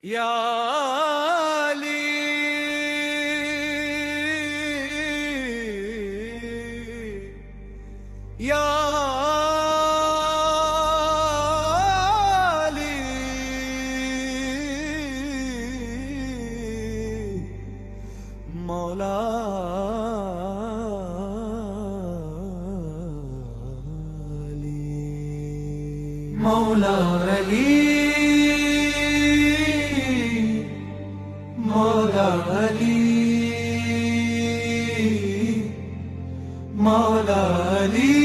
یا علی یا علی مولا علی مولا علی مولا علی مولا علی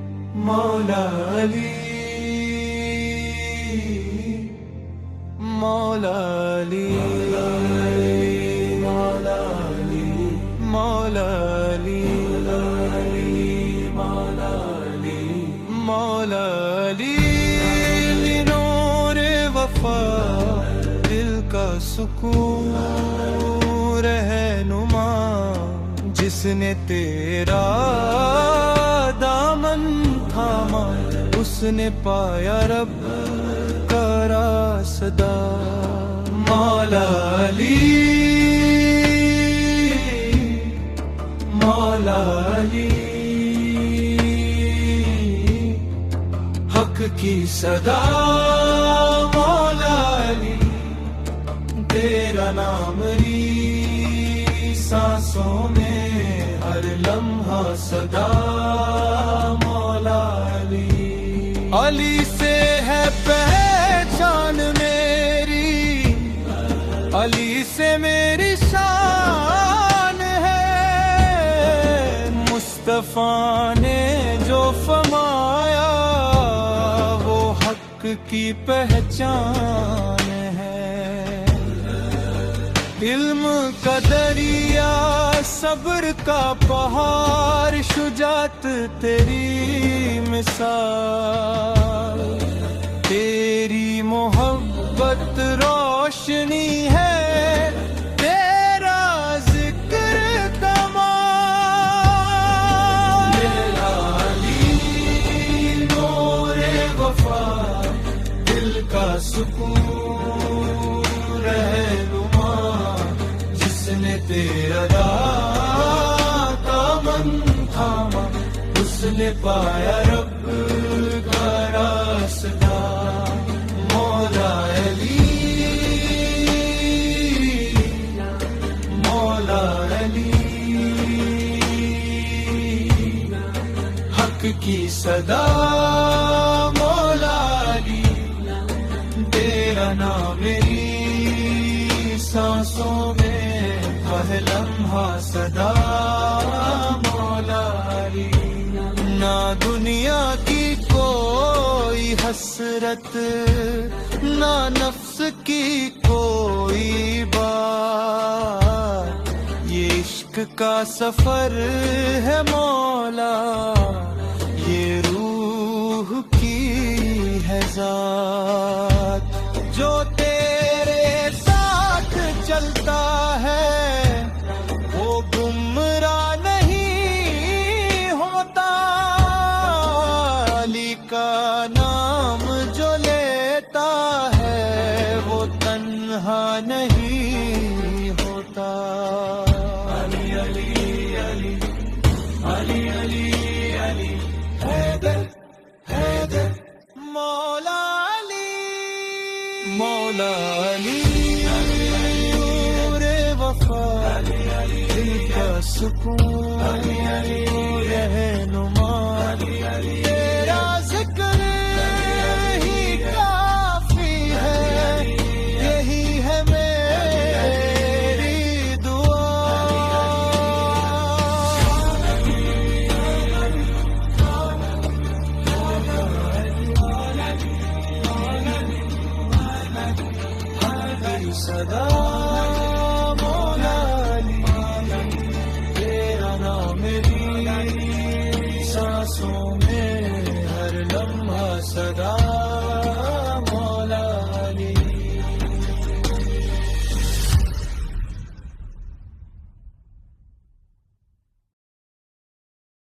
مولا علی مولا علی مولا علی مولا علی مولا علی مولا علی نور وفا دل کا سکون رہنما جس نے تیرا دامن تھاما اس نے پایا رب کا راستہ مولا علی مولا علی حق کی صدا مولا علی تیرا نام ری سانسوں میں ہر لمحہ صدا مولا علی علی سے ہے پہچان میری علی سے میری شان ہے مصطفیٰ نے جو فرمایا وہ حق کی پہچان ہے علم کا دریا صبر کا پہاڑ شجاعت تیری مثال تیری محبت روشنی ہے تیرا ذکر کمال میرا علی نور وفا دل کا سکون رہنما جس نے تیرا دامن تھاما اس نے پایا رب کا راستہ مولا علی مولا علی حق کی صدا مولا علی تیرا نام میری سانسوں میں ہر لمحہ صدا مولا علی نہ دنیا کی کوئی حسرت نہ نفس کی کوئی بات یہ عشق کا سفر ہے مولا یہ روح کی ہے ذات جو تیرے ساتھ چلتا ہے وہ گمراہ نہیں ہوتا علی کا نام جو لیتا ہے وہ تنہا نہیں ہوتا علی علی علی علی علی علی حیدر حیدر مولا علی مولا علی نور وفا دل کا سکون رہنما تیرا ذکر ہی کافی ہے یہی ہے میری دعا صدا مولا علی تیرا نام میری سانسوں میں ہر لمحہ صدا